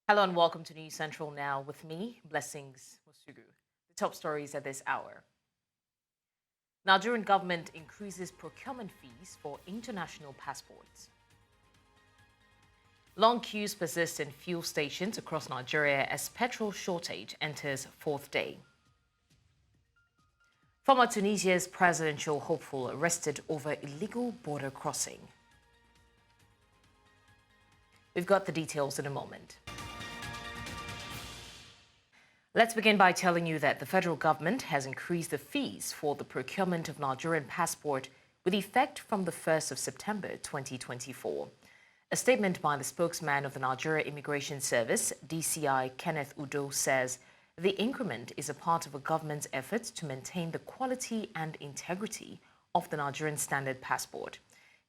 Hello and welcome to News Central Now with me, Blessings Mosugu. The top stories at this hour. Nigerian government increases procurement fees for international passports. Long queues persist in fuel stations across Nigeria as petrol shortage enters fourth day. Former Tunisia's presidential hopeful arrested over illegal border crossing. We've got the details in a moment. Let's begin by telling you that the federal government has increased the fees for the procurement of Nigerian passport with effect from the 1st of September 2024. A statement by the spokesman of the Nigeria Immigration Service, DCI Kenneth Udo, says the increment is a part of a government's efforts to maintain the quality and integrity of the Nigerian standard passport.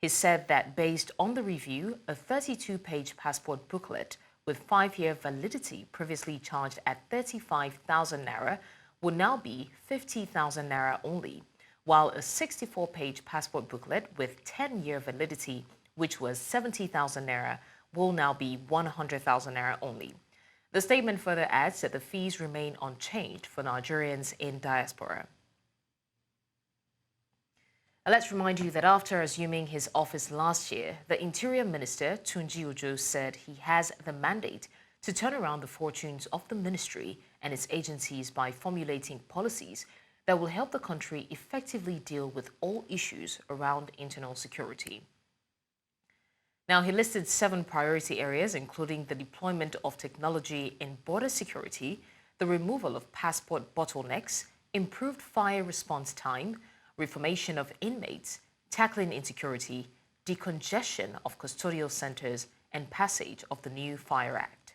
He said that based on the review, a 32-page passport booklet with 5-year validity previously charged at 35,000 naira will now be 50,000 naira only, while a 64-page passport booklet with 10-year validity, which was 70,000 naira, will now be 100,000 naira only. The statement further adds that the fees remain unchanged for Nigerians in diaspora. Let's remind you that after assuming his office last year, the Interior Minister, Tunji Ojo, said he has the mandate to turn around the fortunes of the ministry and its agencies by formulating policies that will help the country effectively deal with all issues around internal security. Now, he listed 7 priority areas, including the deployment of technology in border security, the removal of passport bottlenecks, improved fire response time, reformation of inmates, tackling insecurity, decongestion of custodial centers, and passage of the new Fire Act.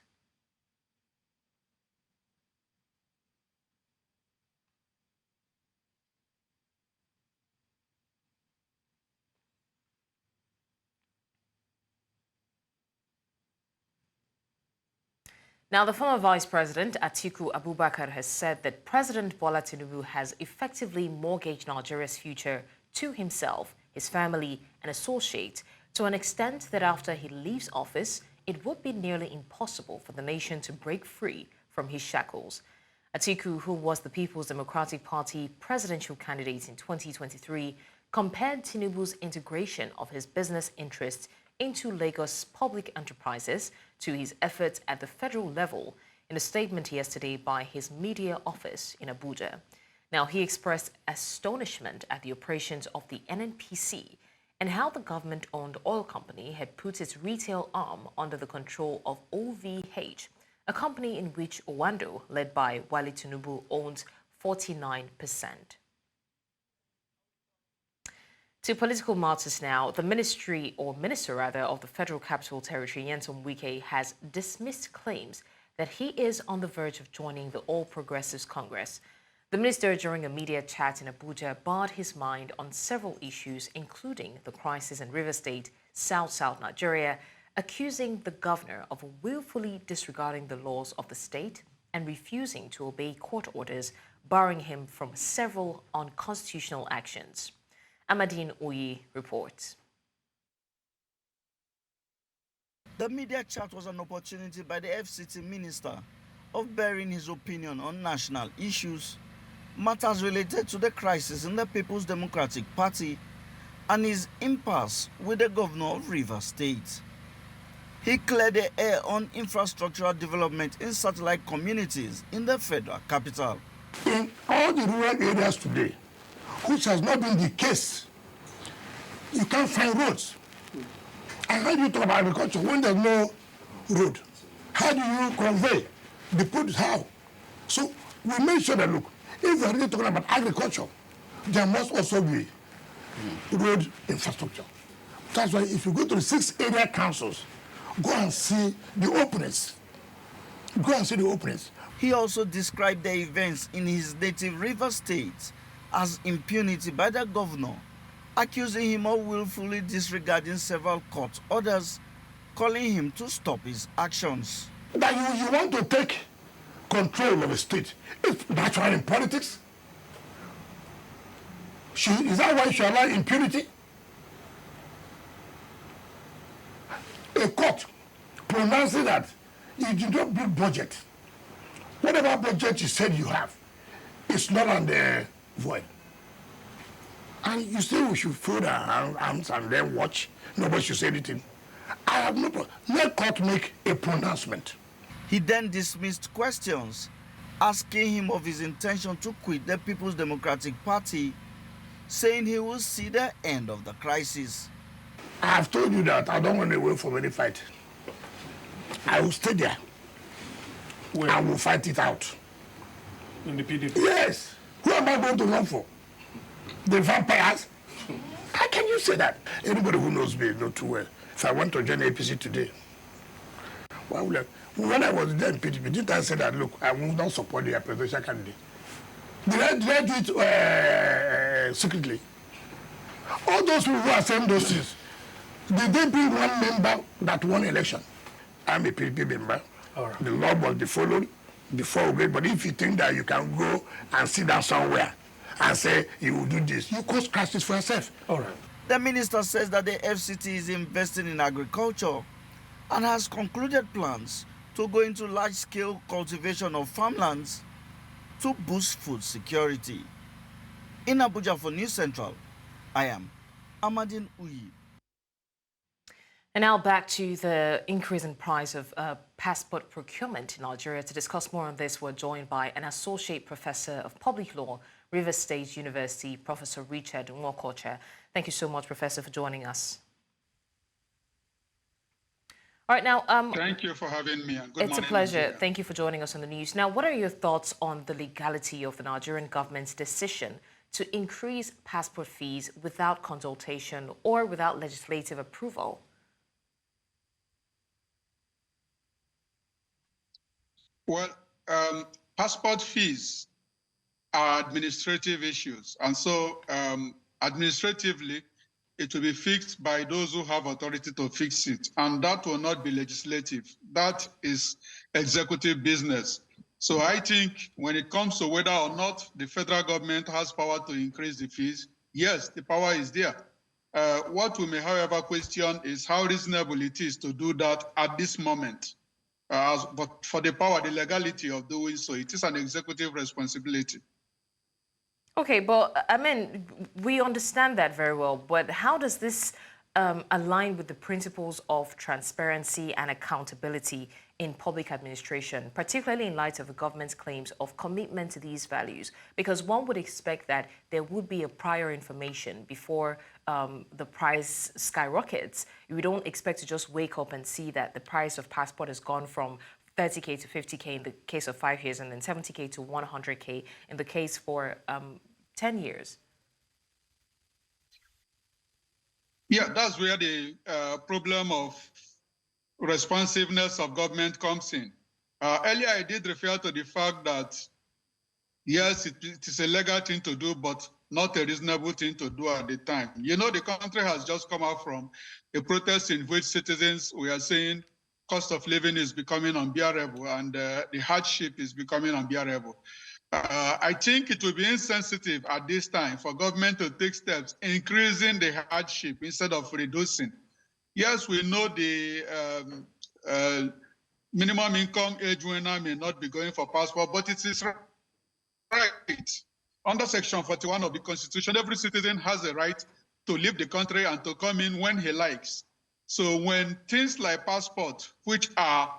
Now, the former Vice President, Atiku Abubakar, has said that President Bola Tinubu has effectively mortgaged Nigeria's future to himself, his family, and associates to an extent that after he leaves office, it would be nearly impossible for the nation to break free from his shackles. Atiku, who was the People's Democratic Party presidential candidate in 2023, compared Tinubu's integration of his business interests into Lagos public enterprises to his efforts at the federal level in a statement yesterday by his media office in Abuja. Now, he expressed astonishment at the operations of the NNPC and how the government-owned oil company had put its retail arm under the control of OVH, a company in which Owando, led by Wale Tinubu, owns 49%. To political matters now, the minister of the Federal Capital Territory, Nyesom Wike, has dismissed claims that he is on the verge of joining the All Progressives Congress. The minister, during a media chat in Abuja, barred his mind on several issues, including the crisis in River State, South Nigeria, accusing the governor of willfully disregarding the laws of the state and refusing to obey court orders, barring him from several unconstitutional actions. Amadine Oyi reports. The media chat was an opportunity by the FCT minister of bearing his opinion on national issues, matters related to the crisis in the People's Democratic Party, and his impasse with the governor of Rivers State. He cleared the air on infrastructural development in satellite communities in the federal capital. In all the rural areas today, which has not been the case, you can't find roads. And how do you talk about agriculture when there's no road? How do you convey the produce? How? So we make sure that, look, if we're really talking about agriculture, there must also be road infrastructure. That's why if you go to the 6 area councils, go and see the openings. Go and see the openings. He also described the events in his native River State as impunity by the governor, accusing him of willfully disregarding several court orders, calling him to stop his actions. That you want to take control of a state. It's natural in politics. Is that why you should allow impunity? A court pronouncing that You did not bring budget. Whatever budget you said you have, it's not on the void. And you say we should fold our arms and then watch. Nobody should say anything. I have no problem. Let court make a pronouncement. He then dismissed questions, asking him of his intention to quit the People's Democratic Party, saying he will see the end of the crisis. I have told you that I don't want to wait for any fight. I will stay there. Where? I will fight it out. In the PDP? Yes. Who am I going to run for? The vampires? How can you say that? Anybody who knows me knows too well. If I want to join APC today, why would I? When I was there in PDP, didn't I say that, look, I will not support the presidential candidate? Did I do it secretly? All those people who are saying those things, did they bring one member that won election? I'm a PDP member. All right. The law must be followed before we go. But if you think that you can go and sit down somewhere and say you will do this, you cause crisis for yourself. All right. The minister says that the FCT is investing in agriculture and has concluded plans to go into large-scale cultivation of farmlands to boost food security. In Abuja for News Central, I am Amadin Uyi. And now back to the increase in price of passport procurement in Nigeria. To discuss more on this, we're joined by an associate professor of public law, Rivers State University, Professor Richard Nwokocha. Thank you so much, Professor, for joining us. All right, now... Thank you for having me. Good morning, a pleasure. Nigeria. Thank you for joining us on the news. Now, what are your thoughts on the legality of the Nigerian government's decision to increase passport fees without consultation or without legislative approval? Well, passport fees are administrative issues. And so administratively, it will be fixed by those who have authority to fix it. And that will not be legislative. That is executive business. So I think when it comes to whether or not the federal government has power to increase the fees, yes, the power is there. What we may, however, question is how reasonable it is to do that at this moment. But for the power, the legality of doing so, it is an executive responsibility. Okay, but I mean, we understand that very well, but how does this align with the principles of transparency and accountability in public administration, particularly in light of the government's claims of commitment to these values? Because one would expect that there would be a prior information before the price skyrockets. We don't expect to just wake up and see that the price of passport has gone from 30K to 50K in the case of 5 years and then 70K to 100K in the case for 10 years. Yeah, that's where the problem of responsiveness of government comes in. Earlier, I did refer to the fact that, yes, it is a legal thing to do, but not a reasonable thing to do at the time. You know, the country has just come out from a protest in which citizens were saying cost of living is becoming unbearable and the hardship is becoming unbearable. I think it will be insensitive at this time for government to take steps increasing the hardship instead of reducing. Yes, we know the minimum income age winner may not be going for passport, but it is right. Under Section 41 of the Constitution, every citizen has a right to leave the country and to come in when he likes. So when things like passport, which are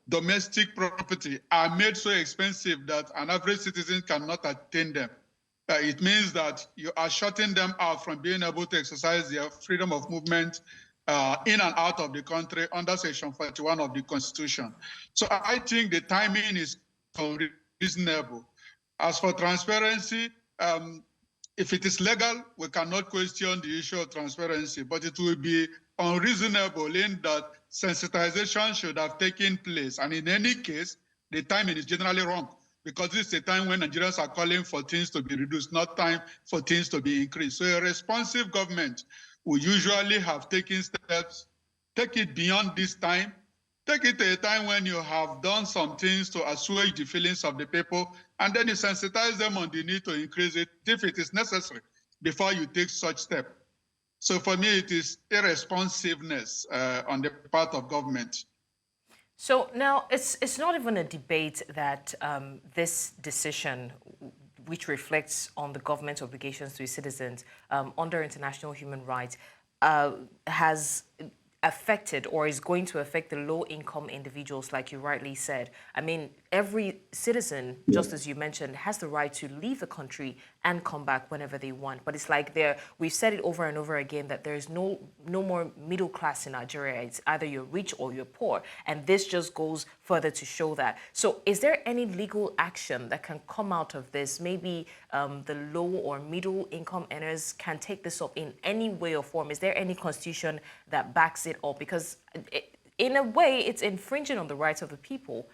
domestic property, are made so expensive that an average citizen cannot attain them, it means that you are shutting them out from being able to exercise their freedom of movement in and out of the country under Section 41 of the Constitution. So I think the timing is reasonable. As for transparency, if it is legal, we cannot question the issue of transparency, but it will be unreasonable in that sensitization should have taken place. And in any case, the timing is generally wrong because this is a time when Nigerians are calling for things to be reduced, not time for things to be increased. So a responsive government will usually have taken steps, take it beyond this time, take it to a time when you have done some things to assuage the feelings of the people, and then you sensitize them on the need to increase it if it is necessary before you take such step. So for me, it is irresponsiveness on the part of government. So now it's not even a debate that this decision, which reflects on the government's obligations to its citizens under international human rights, has affected or is going to affect the low-income individuals, like you rightly said. I mean, every citizen, just as you mentioned, has the right to leave the country and come back whenever they want. But it's like we've said it over and over again that there is no more middle class in Nigeria. It's either you're rich or you're poor. And this just goes further to show that. So is there any legal action that can come out of this? Maybe the low or middle income earners can take this up in any way or form. Is there any constitution that backs it up? Because in a way, it's infringing on the rights of the people.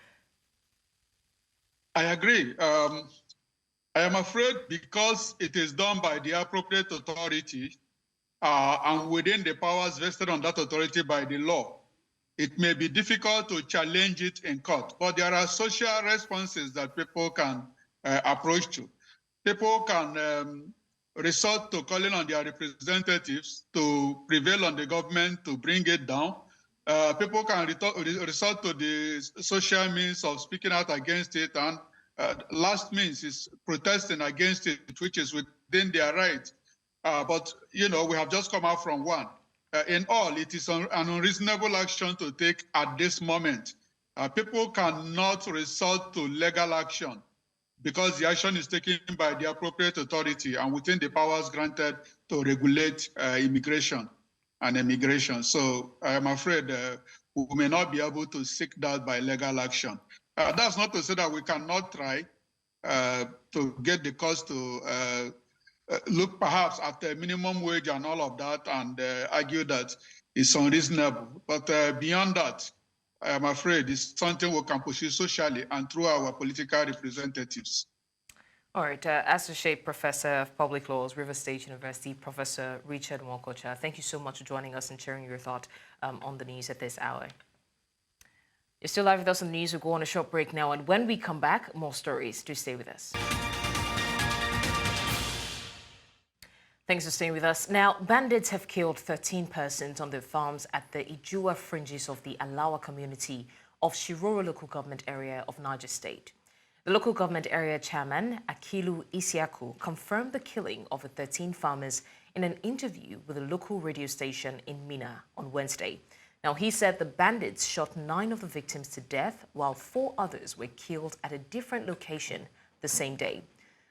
I agree. I am afraid because it is done by the appropriate authority and within the powers vested on that authority by the law, it may be difficult to challenge it in court. But there are social responses that people can approach to. People can resort to calling on their representatives to prevail on the government to bring it down. People can resort to the social means of speaking out against it, and last means is protesting against it, which is within their right. But, you know, we have just come out from one. In all, it is an unreasonable action to take at this moment. People cannot resort to legal action because the action is taken by the appropriate authority and within the powers granted to regulate immigration and immigration. So I am afraid we may not be able to seek that by legal action. That's not to say that we cannot try to get the cost to look perhaps at the minimum wage and all of that and argue that it's unreasonable. But beyond that, I am afraid it's something we can pursue socially and through our political representatives. All right, Associate Professor of Public Laws, Rivers State University, Professor Richard Nwokocha, thank you so much for joining us and sharing your thought on the news at this hour. You're still live with us on the news. We'll go on a short break now, and when we come back, more stories. Do stay with us. Thanks for staying with us. Now, bandits have killed 13 persons on their farms at the Ijua fringes of the Alawa community of Shiroro local government area of Niger State. The local government area chairman, Akilu Isiaku, confirmed the killing of the 13 farmers in an interview with a local radio station in Mina on Wednesday. Now, he said the bandits shot 9 of the victims to death, while 4 others were killed at a different location the same day.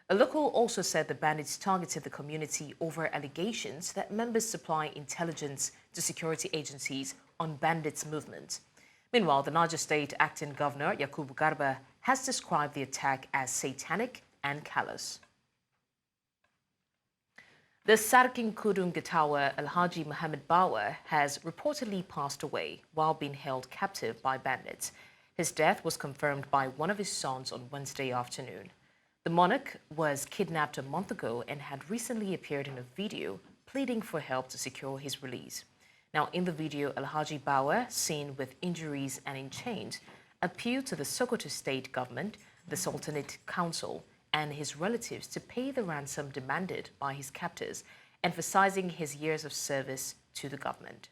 A local also said the bandits targeted the community over allegations that members supply intelligence to security agencies on bandits' movements. Meanwhile, the Niger State acting governor, Yakubu Garba, has described the attack as satanic and callous. The Sarkin Kudum Gitawa Alhaji Mohammed Bawa has reportedly passed away while being held captive by bandits. His death was confirmed by one of his sons on Wednesday afternoon. The monarch was kidnapped a month ago and had recently appeared in a video pleading for help to secure his release. Now, in the video, Alhaji Bawa, seen with injuries and in chains, appealed to the Sokoto state government, the Sultanate Council, and his relatives to pay the ransom demanded by his captors, emphasizing his years of service to the government.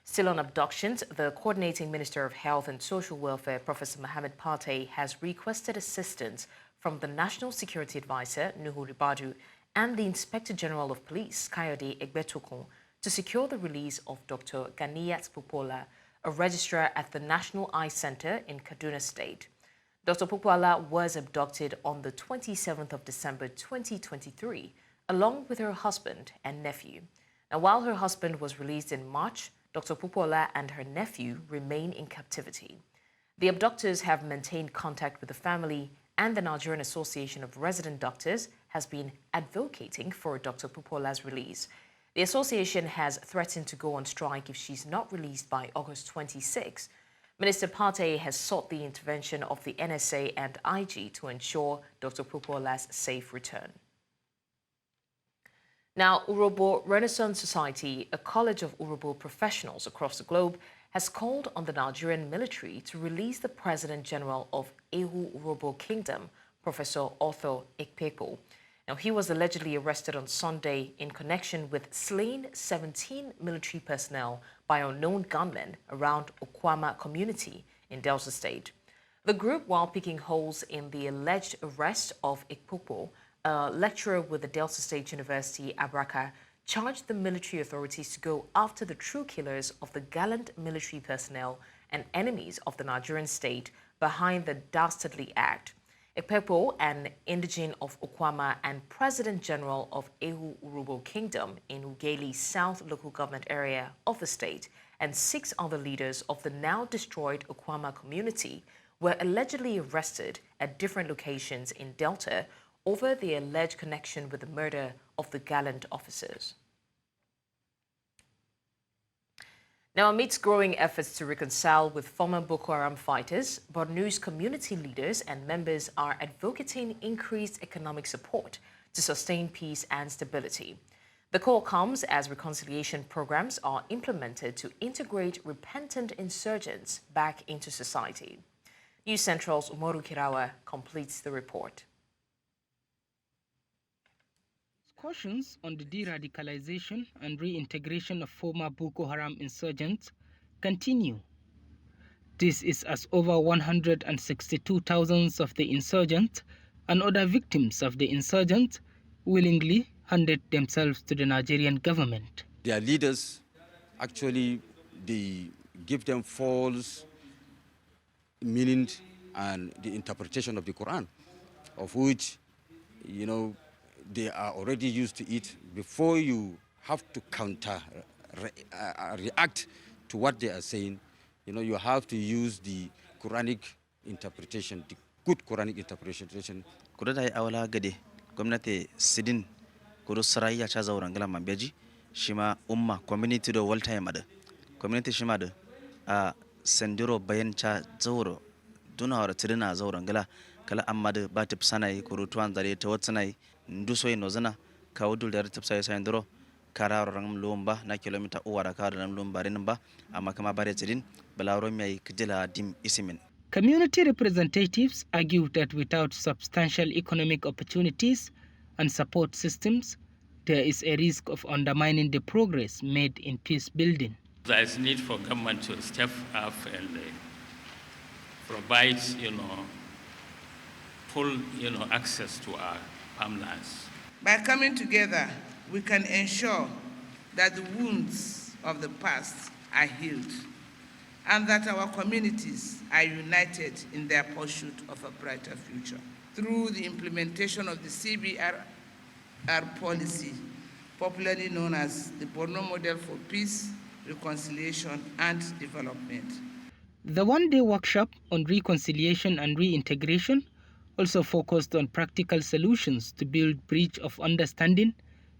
Still on abductions, the Coordinating Minister of Health and Social Welfare, Professor Mohammed Pate, has requested assistance from the National Security Advisor, Nuhu Ribadu, and the Inspector General of Police, Kayode Egbetokun, to secure the release of Dr. Ganiyat Popola, a registrar at the National Eye Center in Kaduna State. Dr. Popola was abducted on the 27th of December 2023, along with her husband and nephew. Now, while her husband was released in March, Dr. Popola and her nephew remain in captivity. The abductors have maintained contact with the family, and the Nigerian Association of Resident Doctors has been advocating for Dr. Popola's release. The association has threatened to go on strike if she's not released by August 26. Minister Pate has sought the intervention of the NSA and IG to ensure Dr. Popola's safe return. Now, Uro Renaissance Society, a college of Urhobo professionals across the globe, has called on the Nigerian military to release the President General of Ehu Urhobo Kingdom, Professor Otho Ekpepo. Now, he was allegedly arrested on Sunday in connection with slaying 17 military personnel by unknown gunmen around Okwama community in Delta State. The group, while picking holes in the alleged arrest of Ikpopo, a lecturer with the Delta State University, Abraka, charged the military authorities to go after the true killers of the gallant military personnel and enemies of the Nigerian state behind the dastardly act. Ikpopo, an indigene of Okwama and President General of Ehu Urobo Kingdom in Ugeli South local government area of the state, and 6 other leaders of the now destroyed Okwama community were allegedly arrested at different locations in Delta over the alleged connection with the murder of the gallant officers. Now, amidst growing efforts to reconcile with former Boko Haram fighters, Borno's community leaders and members are advocating increased economic support to sustain peace and stability. The call comes as reconciliation programs are implemented to integrate repentant insurgents back into society. News Central's Umaru Kirawa completes the report. Discussions on the de-radicalization and reintegration of former Boko Haram insurgents continue. This is as over 162,000 of the insurgents and other victims of the insurgents willingly handed themselves to the Nigerian government. Their leaders, actually, they give them false meaning and the interpretation of the Quran, of which, they are already used to it. Before you have to react to what they are saying, you have to use the Quranic interpretation, the good Quranic interpretation. Kuda da awala gade gwamnati sidin kudu sarayya cha zauren gala mambeji shima umma community do wal time ada community shima da a sendiro bayan cha zauro duna wara tidina zauren gala kala amma da ba tip sanai kuru tuan zare ta watsanai nduso ino zana ka wudul da tip sai sendiro kararo rangam lomba na kilomita uwara ka da lomba rinba amma kama bare tidin balaro mai kidila dim isimin. Community representatives argue that without substantial economic opportunities and support systems, there is a risk of undermining the progress made in peace building. There is need for government to step up and provide, full, access to our farmlands. By coming together, we can ensure that the wounds of the past are healed, and that our communities are united in their pursuit of a brighter future. Through the implementation of the CBRR policy, popularly known as the Borno Model for Peace, Reconciliation and Development. The one-day workshop on reconciliation and reintegration also focused on practical solutions to build bridge of understanding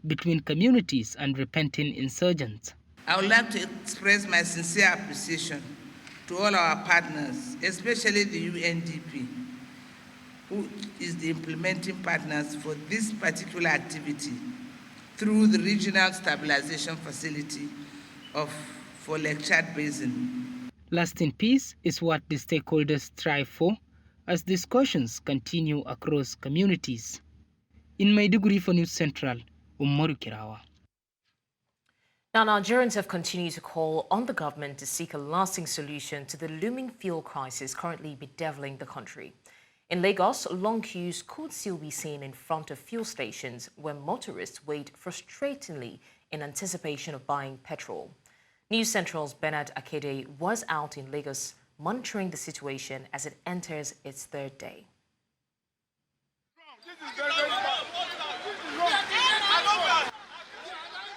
between communities and repenting insurgents. I would like to express my sincere appreciation to all our partners, especially the UNDP, who is the implementing partners for this particular activity through the Regional Stabilization Facility for Lake Chad Basin. Lasting peace is what the stakeholders strive for as discussions continue across communities. In Maiduguri for News Central, Umaru Kirawa. Now, Nigerians have continued to call on the government to seek a lasting solution to the looming fuel crisis currently bedeviling the country. In Lagos, long queues could still be seen in front of fuel stations where motorists wait frustratingly in anticipation of buying petrol. News Central's Bernard Akede was out in Lagos monitoring the situation as it enters its third day.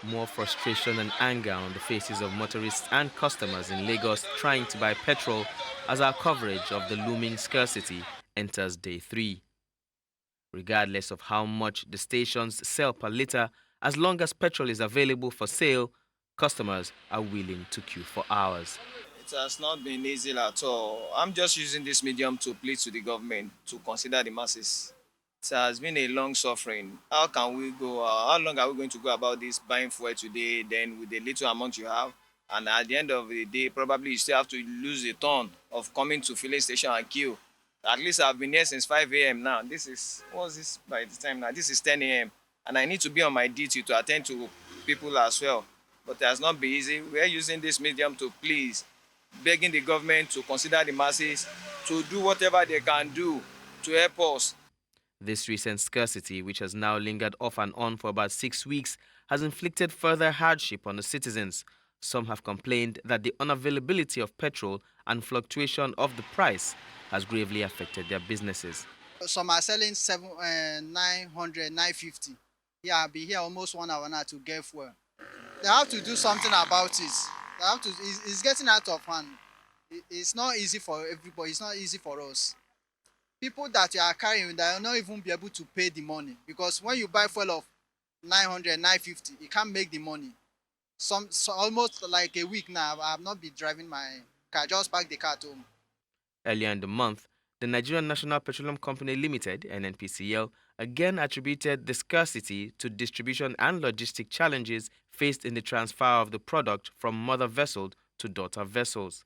More frustration and anger on the faces of motorists and customers in Lagos trying to buy petrol as our coverage of the looming scarcity enters day 3. Regardless of how much the stations sell per litre, as long as petrol is available for sale, customers are willing to queue for hours. It has not been easy at all. I'm just using this medium to plead to the government to consider the masses. It has been a long suffering. How can we go? How long are we going to go about this buying fuel today, then with the little amount you have? And at the end of the day, probably you still have to lose a ton of coming to filling station and queue. At least I've been here since 5 a.m. now. This is, what's this by the time now? This is 10 a.m. And I need to be on my duty to attend to people as well. But it has not been easy. We're using this medium to please, begging the government to consider the masses, to do whatever they can do to help us. This recent scarcity, which has now lingered off and on for about 6 weeks, has inflicted further hardship on the citizens. Some have complained that the unavailability of petrol and fluctuation of the price has gravely affected their businesses. Some are selling 900, 950. Yeah, I'll be here almost 1 hour now to get fuel. They have to do something about it. They have to. It's getting out of hand. It's not easy for everybody. It's not easy for us. People that you are carrying, they will not even be able to pay the money, because when you buy fuel of 900, 950, you can't make the money. So almost like a week now, I have not been driving my car. Just park the car at home. Earlier in the month, the Nigerian National Petroleum Company Limited, NNPCL, again attributed the scarcity to distribution and logistic challenges faced in the transfer of the product from mother vessel to daughter vessels.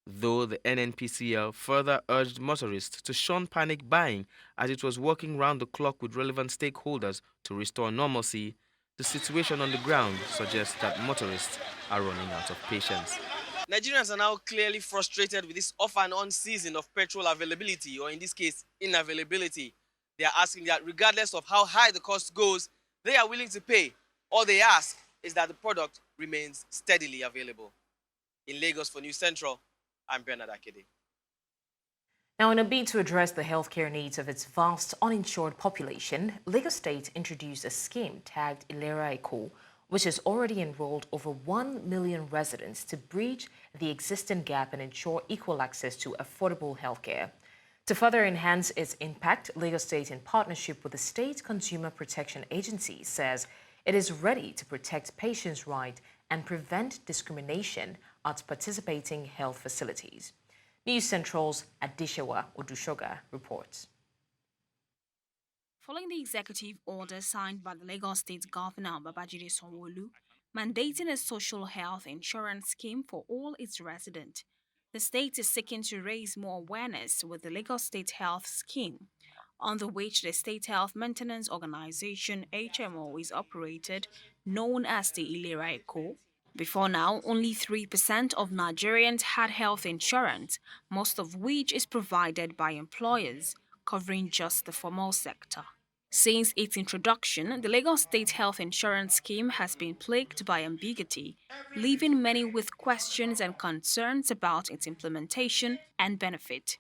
Though the NNPCL further urged motorists to shun panic buying as it was working round the clock with relevant stakeholders to restore normalcy, the situation on the ground suggests that motorists are running out of patience. Nigerians are now clearly frustrated with this off and on season of petrol availability, or in this case, unavailability. They are asking that regardless of how high the cost goes, they are willing to pay. All they ask is that the product remains steadily available. In Lagos for News Central, I'm Bernard Akede. Now, in a bid to address the healthcare needs of its vast uninsured population, Lagos State introduced a scheme tagged Ilera Eko, which has already enrolled over 1 million residents to bridge the existing gap and ensure equal access to affordable healthcare. To further enhance its impact, Lagos State, in partnership with the State Consumer Protection Agency, says it is ready to protect patients' rights and prevent discrimination at participating health facilities. News Central's Adishewa Odushoga reports. Following the executive order signed by the Lagos State Governor Babajide Sanwo-Olu, mandating a social health insurance scheme for all its residents, the state is seeking to raise more awareness with the Lagos State Health Scheme, under which the State Health Maintenance Organization (HMO) is operated, known as the Ilera Eko. Before now, only 3% of Nigerians had health insurance, most of which is provided by employers, covering just the formal sector. Since its introduction, the Lagos State Health Insurance Scheme has been plagued by ambiguity, leaving many with questions and concerns about its implementation and benefit.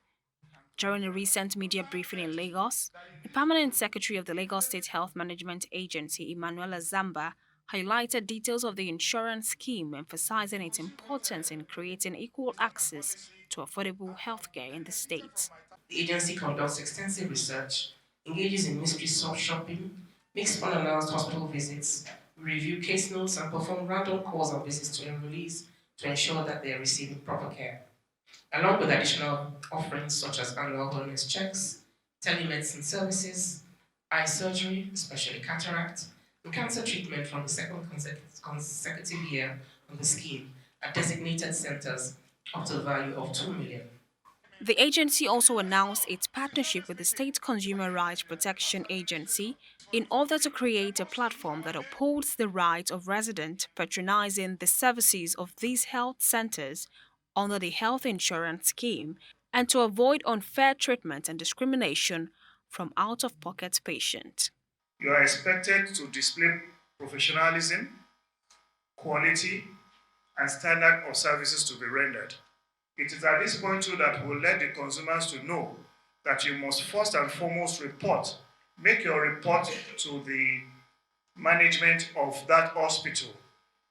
During a recent media briefing in Lagos, the Permanent Secretary of the Lagos State Health Management Agency, Emmanuela Zamba, highlighted details of the insurance scheme, emphasizing its importance in creating equal access to affordable healthcare in the state. The agency conducts extensive research, engages in mystery shopping, makes unannounced hospital visits, review case notes, and perform random calls and visits to enrollees to ensure that they are receiving proper care, along with additional offerings such as annual wellness checks, telemedicine services, eye surgery, especially cataract, and cancer treatment from the second consecutive year on the scheme at designated centers up to the value of 2 million. The agency also announced its partnership with the State Consumer Rights Protection Agency in order to create a platform that upholds the rights of residents patronizing the services of these health centers under the health insurance scheme, and to avoid unfair treatment and discrimination from out-of-pocket patients. You are expected to display professionalism, quality, and standard of services to be rendered. It is at this point too that we'll let the consumers to know that you must first and foremost make your report to the management of that hospital.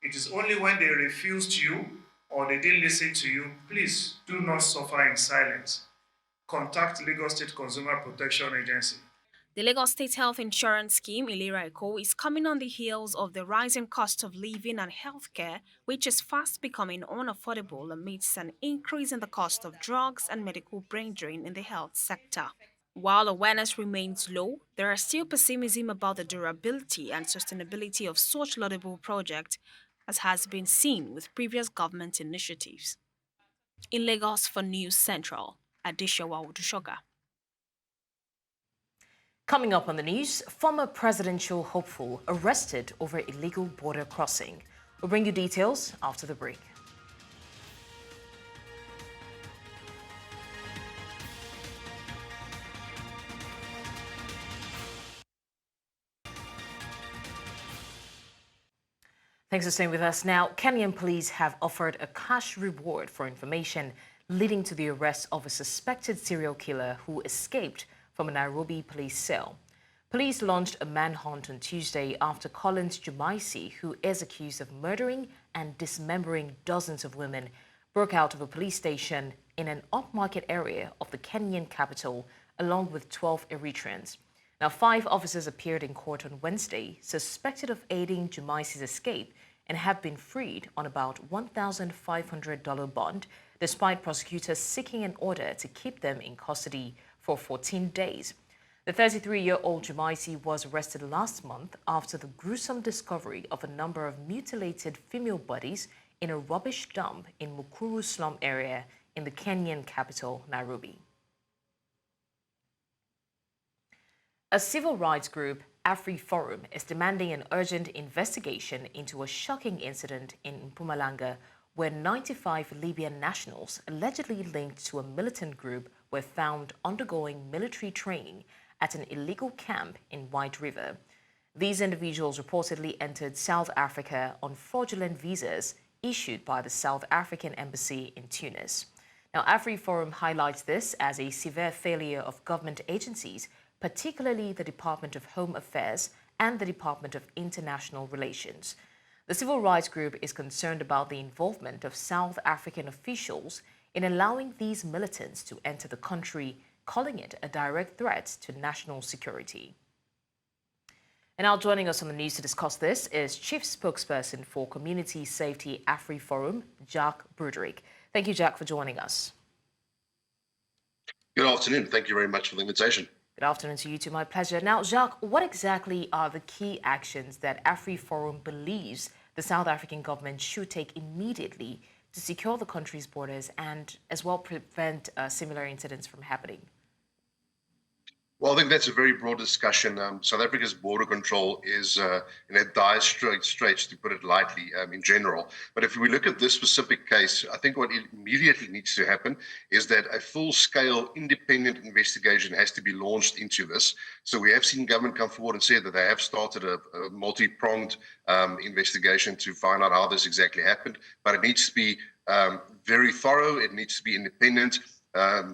It is only when they refused you or they didn't listen to you, please do not suffer in silence. Contact Lagos State Consumer Protection Agency. The Lagos State Health Insurance Scheme, Ilera Eko, is coming on the heels of the rising cost of living and healthcare, which is fast becoming unaffordable amidst an increase in the cost of drugs and medical brain drain in the health sector. While awareness remains low, there are still pessimism about the durability and sustainability of such laudable projects, as has been seen with previous government initiatives. In Lagos for News Central, Adeshawa Odushoga. Coming up on the news, former presidential hopeful arrested over illegal border crossing. We'll bring you details after the break. Thanks for staying with us. Now, Kenyan police have offered a cash reward for information leading to the arrest of a suspected serial killer who escaped from a Nairobi police cell. Police launched a manhunt on Tuesday after Collins Jumaisi, who is accused of murdering and dismembering dozens of women, broke out of a police station in an upmarket area of the Kenyan capital, along with 12 Eritreans. Now, 5 officers appeared in court on Wednesday, suspected of aiding Jumaisi's escape, and have been freed on about $1,500 bond, despite prosecutors seeking an order to keep them in custody for 14 days. The 33-year-old Jumaisi was arrested last month after the gruesome discovery of a number of mutilated female bodies in a rubbish dump in Mukuru slum area in the Kenyan capital, Nairobi. A civil rights group, AfriForum, is demanding an urgent investigation into a shocking incident in Mpumalanga where 95 Libyan nationals allegedly linked to a militant group were found undergoing military training at an illegal camp in White River. These individuals reportedly entered South Africa on fraudulent visas issued by the South African embassy in Tunis. Now, AfriForum highlights this as a severe failure of government agencies, particularly the Department of Home Affairs and the Department of International Relations. The civil rights group is concerned about the involvement of South African officials in allowing these militants to enter the country, calling it a direct threat to national security. And now joining us on the news to discuss this is Chief Spokesperson for Community Safety AfriForum, Jack Broderick. Thank you, Jack, for joining us. Good afternoon. Thank you very much for the invitation. Good afternoon to you too. My pleasure. Now, Jacques, what exactly are the key actions that AfriForum believes the South African government should take immediately to secure the country's borders and as well prevent similar incidents from happening? Well, I think that's a very broad discussion. South Africa's border control is in a dire straits, to put it lightly, in general. But if we look at this specific case, I think what immediately needs to happen is that a full-scale independent investigation has to be launched into this. So we have seen government come forward and say that they have started a multi-pronged investigation to find out how this exactly happened. But it needs to be very thorough. It needs to be independent.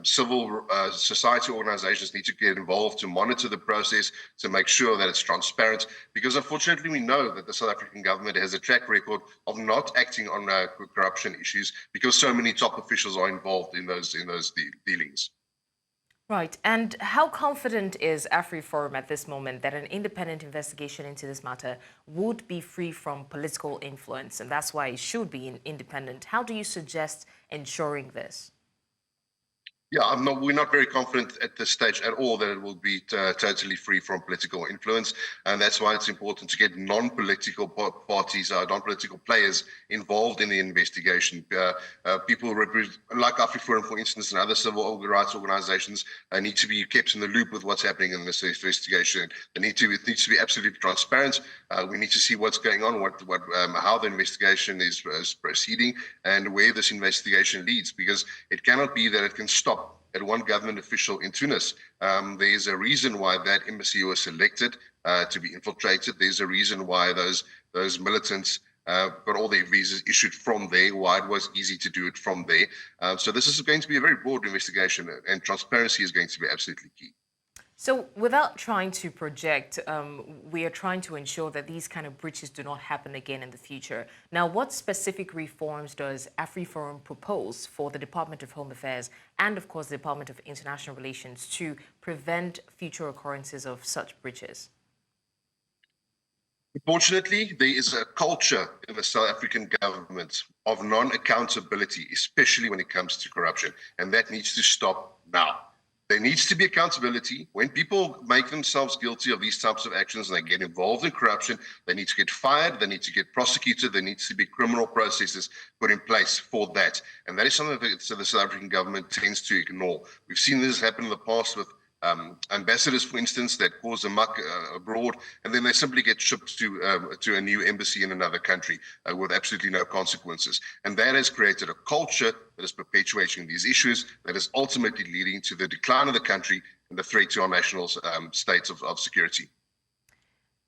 Civil society organizations need to get involved to monitor the process, to make sure that it's transparent, because unfortunately we know that the South African government has a track record of not acting on corruption issues because so many top officials are involved in those dealings. Right. And how confident is AfriForum at this moment that an independent investigation into this matter would be free from political influence? And that's why it should be independent. How do you suggest ensuring this? Yeah, we're not very confident at this stage at all that it will be totally free from political influence. And that's why it's important to get non-political parties, non-political players involved in the investigation. People like AfriForum, for instance, and other civil rights organizations need to be kept in the loop with what's happening in this investigation. It needs to be absolutely transparent. We need to see what's going on, how the investigation is proceeding, and where this investigation leads, because it cannot be that it can stop at one government official in Tunis. There is a reason why that embassy was selected to be infiltrated. There's a reason why those militants got all their visas issued from there, why it was easy to do it from there. So this is going to be a very broad investigation, and transparency is going to be absolutely key. So without trying to project, we are trying to ensure that these kind of breaches do not happen again in the future. Now, what specific reforms does AfriForum propose for the Department of Home Affairs and, of course, the Department of International Relations to prevent future occurrences of such breaches? Unfortunately, there is a culture in the South African government of non-accountability, especially when it comes to corruption, and that needs to stop now. There needs to be accountability. When people make themselves guilty of these types of actions and they get involved in corruption, they need to get fired, they need to get prosecuted, there needs to be criminal processes put in place for that. And that is something that the South African government tends to ignore. We've seen this happen in the past with ambassadors, for instance, that cause a muck abroad, and then they simply get shipped to a new embassy in another country with absolutely no consequences. And that has created a culture that is perpetuating these issues, that is ultimately leading to the decline of the country and the threat to our national state of security.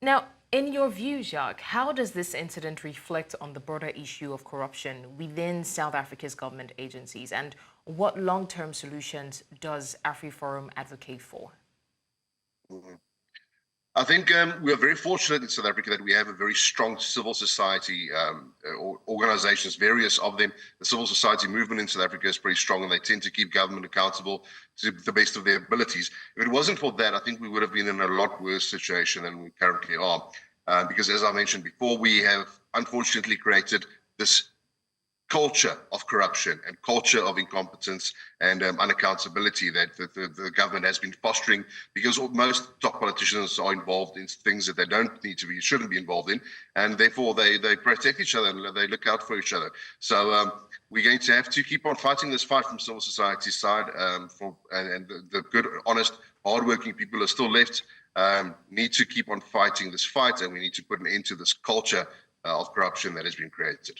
Now, in your view, Jacques, how does this incident reflect on the broader issue of corruption within South Africa's government agencies, and what long-term solutions does AfriForum advocate for? I think we are very fortunate in South Africa that we have a very strong civil society organizations, various of them. The civil society movement in South Africa is pretty strong, and they tend to keep government accountable to the best of their abilities. If it wasn't for that, I think we would have been in a lot worse situation than we currently are. Because as I mentioned before, we have unfortunately created this culture of corruption and culture of incompetence and unaccountability that the government has been fostering, because most top politicians are involved in things that they don't need to be, shouldn't be involved in, and therefore they protect each other and they look out for each other. So we're going to have to keep on fighting this fight from civil society's side, and the good, honest, hardworking people are still left. Need to keep on fighting this fight, and we need to put an end to this culture of corruption that has been created.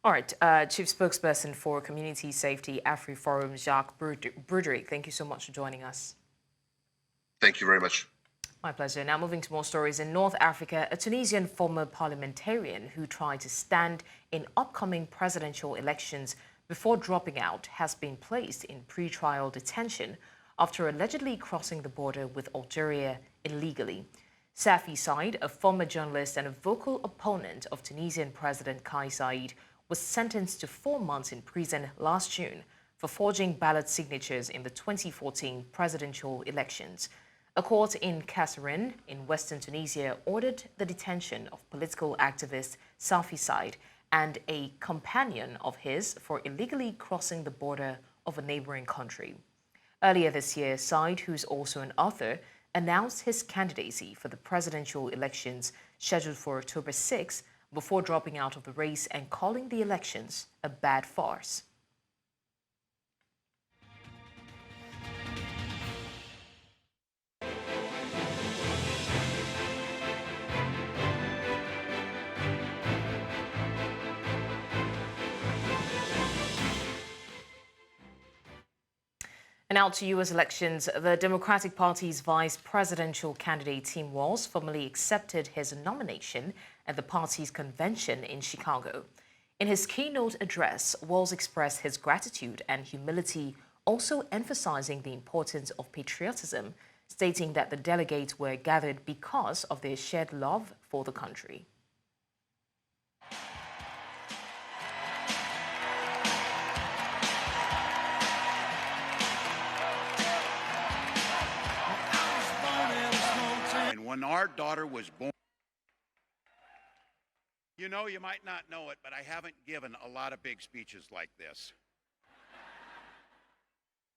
All right, Chief Spokesperson for Community Safety, AfriForum, Jacques Broderick, thank you so much for joining us. Thank you very much. My pleasure. Now moving to more stories. In North Africa, a Tunisian former parliamentarian who tried to stand in upcoming presidential elections before dropping out has been placed in pre-trial detention after allegedly crossing the border with Algeria illegally. Safi Said, a former journalist and a vocal opponent of Tunisian President Kais Saied, was sentenced to 4 months in prison last June for forging ballot signatures in the 2014 presidential elections. A court in Kasserine in western Tunisia ordered the detention of political activist Safi Said and a companion of his for illegally crossing the border of a neighboring country. Earlier this year, Said, who's also an author, announced his candidacy for the presidential elections scheduled for October 6 before dropping out of the race and calling the elections a bad farce. And now to U.S. elections. The Democratic Party's vice presidential candidate Tim Walz formally accepted his nomination at the party's convention in Chicago. In his keynote address, Walz expressed his gratitude and humility, also emphasizing the importance of patriotism, stating that the delegates were gathered because of their shared love for the country. When our daughter was born, you know, you might not know it, but I haven't given a lot of big speeches like this.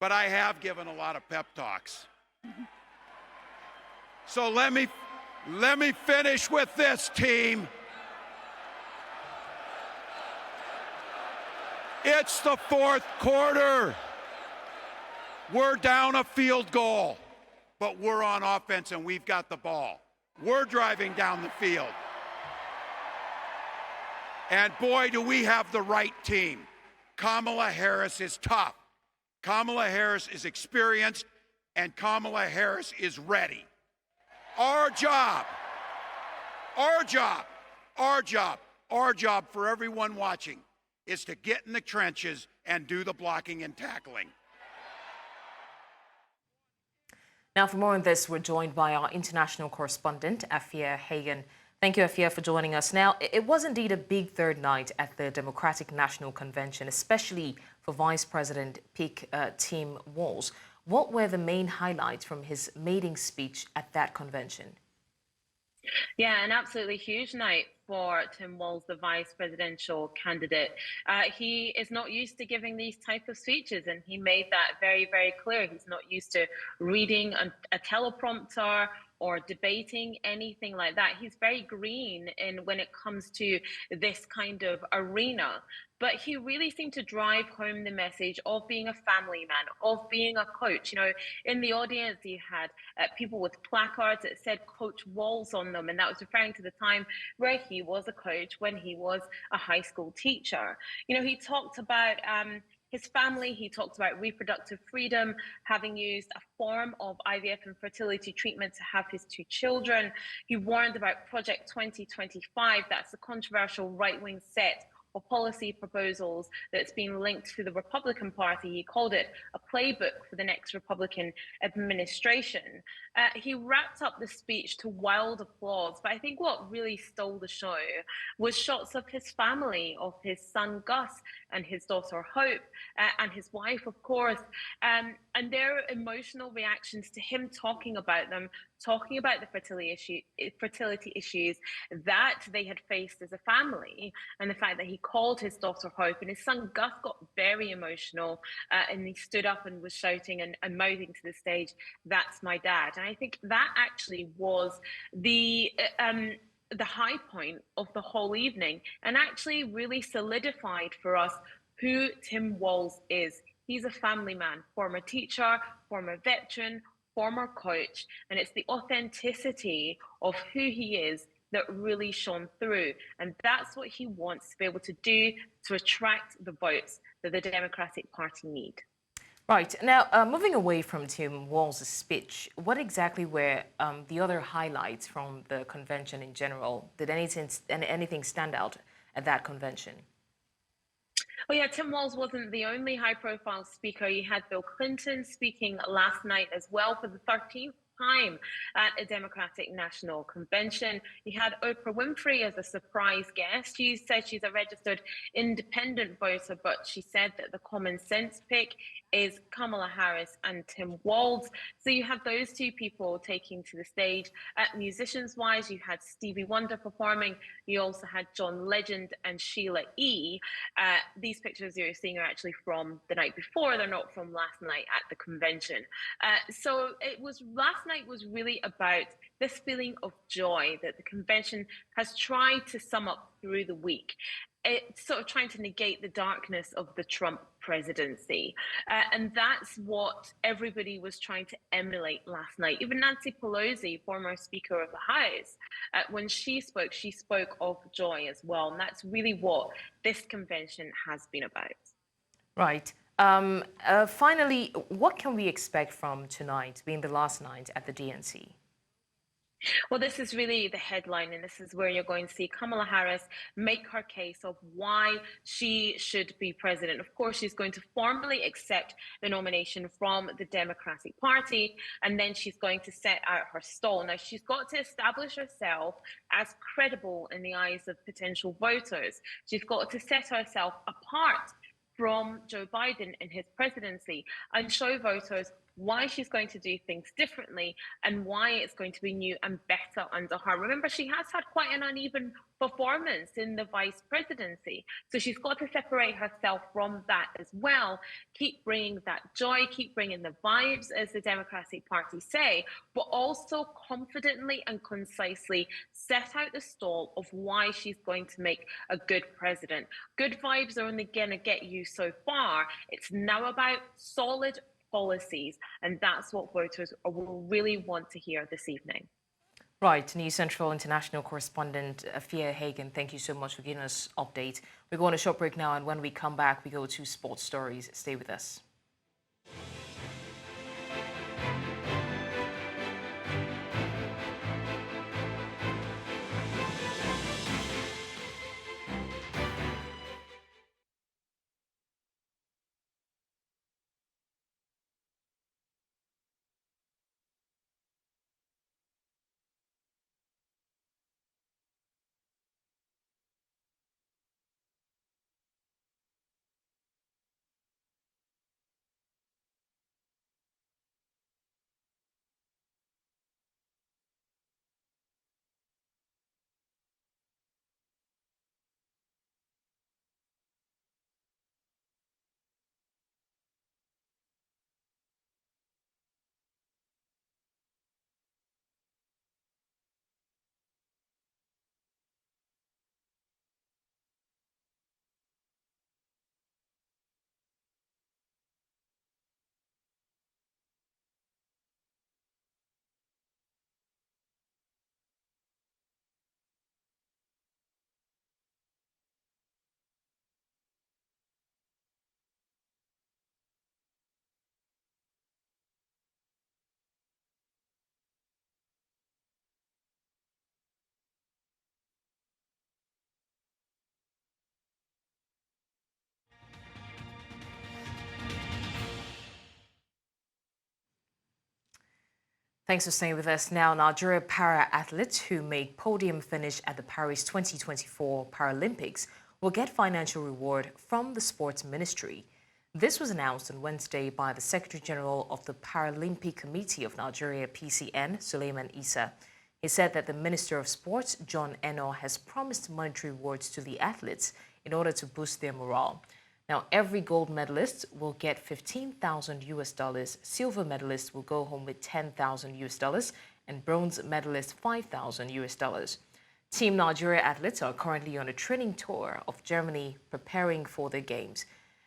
But I have given a lot of pep talks. So let me finish with this, team. It's the fourth quarter. We're down a field goal. But we're on offense and we've got the ball. We're driving down the field. And boy, do we have the right team. Kamala Harris is tough. Kamala Harris is experienced, and Kamala Harris is ready. Our job for everyone watching is to get in the trenches and do the blocking and tackling. Now, for more on this, we're joined by our international correspondent, Afia Hagen. Thank you, Afia, for joining us. Now, it was indeed a big third night at the Democratic National Convention, especially for Vice President pick Tim Walz. What were the main highlights from his maiden speech at that convention? Yeah, an absolutely huge night for Tim Walz, the vice presidential candidate. He is not used to giving these type of speeches, and he made that very, very clear. He's not used to reading a teleprompter or debating anything like that. He's very green in when it comes to this kind of arena. But he really seemed to drive home the message of being a family man, of being a coach. You know, in the audience, you had people with placards that said Coach Walz on them, and that was referring to the time where he was a coach when he was a high school teacher. You know, he talked about his family, he talked about reproductive freedom, having used a form of IVF and fertility treatment to have his 2 children. He warned about Project 2025, that's a controversial right-wing set of policy proposals that's been linked to the Republican Party. He called it a playbook for the next Republican administration. He wrapped up the speech to wild applause, but I think what really stole the show was shots of his family, of his son Gus and his daughter Hope, and his wife, of course, and their emotional reactions to him talking about them, talking about the fertility issues that they had faced as a family, and the fact that he called his daughter Hope, and his son Gus got very emotional, and he stood up and was shouting and mouthing to the stage, "That's my dad." And I think that actually was the high point of the whole evening, and actually really solidified for us who Tim Walz is. He's a family man, former teacher, former veteran, former coach, and it's the authenticity of who he is that really shone through. And that's what he wants to be able to do to attract the votes that the Democratic Party need. Right. Now, moving away from Tim Walz's speech, what exactly were the other highlights from the convention in general? Did anything stand out at that convention? Well, yeah, Tim Walz wasn't the only high-profile speaker. You had Bill Clinton speaking last night as well for the 13th time at a Democratic National Convention. You had Oprah Winfrey as a surprise guest. She said she's a registered independent voter, but she said that the common sense pick is Kamala Harris and Tim Walz. So you have those 2 people taking to the stage. Musicians-wise, you had Stevie Wonder performing. You also had John Legend and Sheila E. These pictures you're seeing are actually from the night before. They're not from last night at the convention. So last night was really about this feeling of joy that the convention has tried to sum up through the week. It's sort of trying to negate the darkness of the Trump presidency. And that's what everybody was trying to emulate last night. Even Nancy Pelosi, former Speaker of the House, when she spoke of joy as well. And that's really what this convention has been about. Right. Finally, what can we expect from tonight, being the last night at the DNC? Well, this is really the headline, and this is where you're going to see Kamala Harris make her case of why she should be president. Of course, she's going to formally accept the nomination from the Democratic Party, and then she's going to set out her stall. Now, she's got to establish herself as credible in the eyes of potential voters. She's got to set herself apart from Joe Biden and his presidency and show voters why she's going to do things differently and why it's going to be new and better under her. Remember, she has had quite an uneven performance in the vice presidency. So she's got to separate herself from that as well, keep bringing that joy, keep bringing the vibes, as the Democratic Party say, but also confidently and concisely set out the stall of why she's going to make a good president. Good vibes are only going to get you so far. It's now about solid policies, and that's what voters will really want to hear this evening. Right, News Central international correspondent Afia Hagen, thank you so much for giving us update. We're going to a short break now, and when we come back, we go to sports stories. Stay with us. Thanks for staying with us. Now, Nigeria para-athletes who make podium finish at the Paris 2024 Paralympics will get financial reward from the Sports Ministry. This was announced on Wednesday by the Secretary General of the Paralympic Committee of Nigeria, PCN, Suleiman Issa. He said that the Minister of Sports, John Eno, has promised monetary rewards to the athletes in order to boost their morale. Now, every gold medalist will get $15,000, silver medalist will go home with $10,000, and bronze medalist $5,000. Team Nigeria athletes are currently on a training tour of Germany preparing for the games.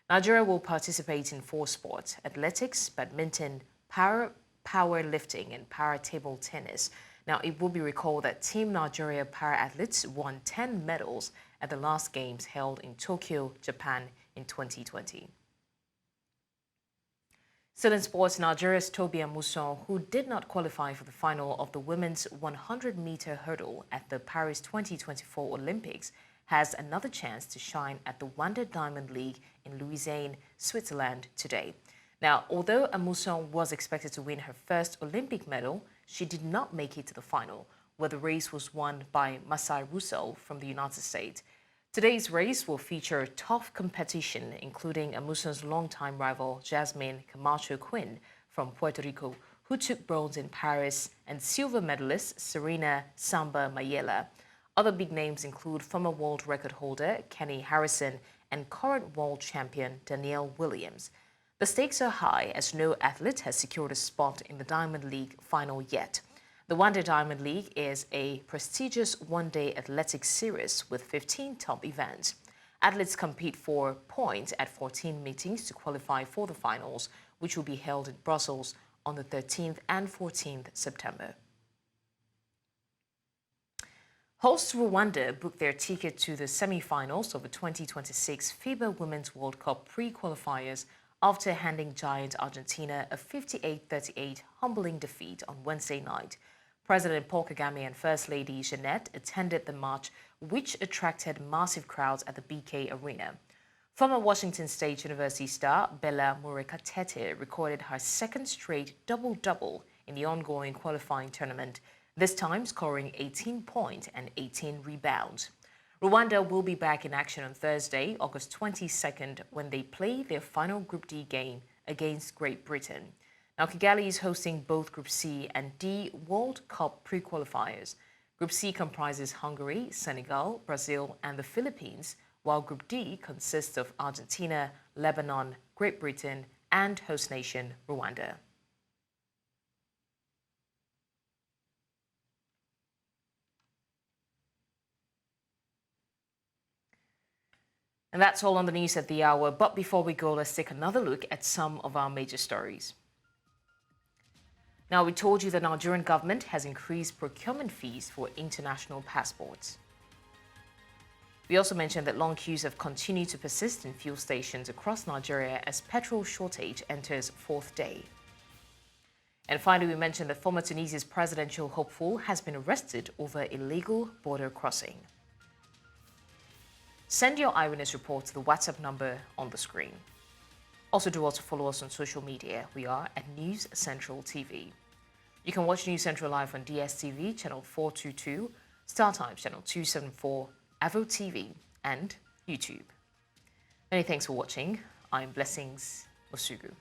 Nigeria will participate in 4 sports: athletics, badminton, powerlifting, and para-table tennis. Now, it will be recalled that Team Nigeria para-athletes won 10 medals at the last games held in Tokyo, Japan in 2020. Still in sports, Nigeria's Tobi Amusan, who did not qualify for the final of the women's 100-meter hurdle at the Paris 2024 Olympics, has another chance to shine at the Rwanda Diamond League in Lausanne, Switzerland today. Now, although Amusan was expected to win her first Olympic medal, she did not make it to the final, where the race was won by Masai Russell from the United States. Today's race will feature tough competition, including Amusan's longtime rival Jasmine Camacho Quinn from Puerto Rico, who took bronze in Paris, and silver medalist Serena Samba Mayela. Other big names include former world record holder Kenny Harrison and current world champion Danielle Williams. The stakes are high as no athlete has secured a spot in the Diamond League final yet. The Rwanda Diamond League is a prestigious one-day athletics series with 15 top events. Athletes compete for points at 14 meetings to qualify for the finals, which will be held in Brussels on the 13th and 14th September. Host Rwanda booked their ticket to the semi-finals of the 2026 FIBA Women's World Cup pre-qualifiers after handing giant Argentina a 58-38 humbling defeat on Wednesday night. President Paul Kagame and First Lady Jeanette attended the match, which attracted massive crowds at the BK Arena. Former Washington State University star Bella Murekatete recorded her second straight double-double in the ongoing qualifying tournament, this time scoring 18 points and 18 rebounds. Rwanda will be back in action on Thursday, August 22nd, when they play their final Group D game against Great Britain. Now, Kigali is hosting both Group C and D World Cup pre-qualifiers. Group C comprises Hungary, Senegal, Brazil, and the Philippines, while Group D consists of Argentina, Lebanon, Great Britain, and host nation Rwanda. And that's all on the news at the hour. But before we go, let's take another look at some of our major stories. Now, we told you the Nigerian government has increased procurement fees for international passports. We also mentioned that long queues have continued to persist in fuel stations across Nigeria as petrol shortage enters 4th day. And finally, we mentioned that former Tunisia's presidential hopeful has been arrested over illegal border crossing. Send your eyewitness report to the WhatsApp number on the screen. Also, do also follow us on social media. We are at News Central TV. You can watch News Central live on DSTV, channel 422, StarTimes, channel 274, Avo TV, and YouTube. Many thanks for watching. I'm Blessings Mosugu.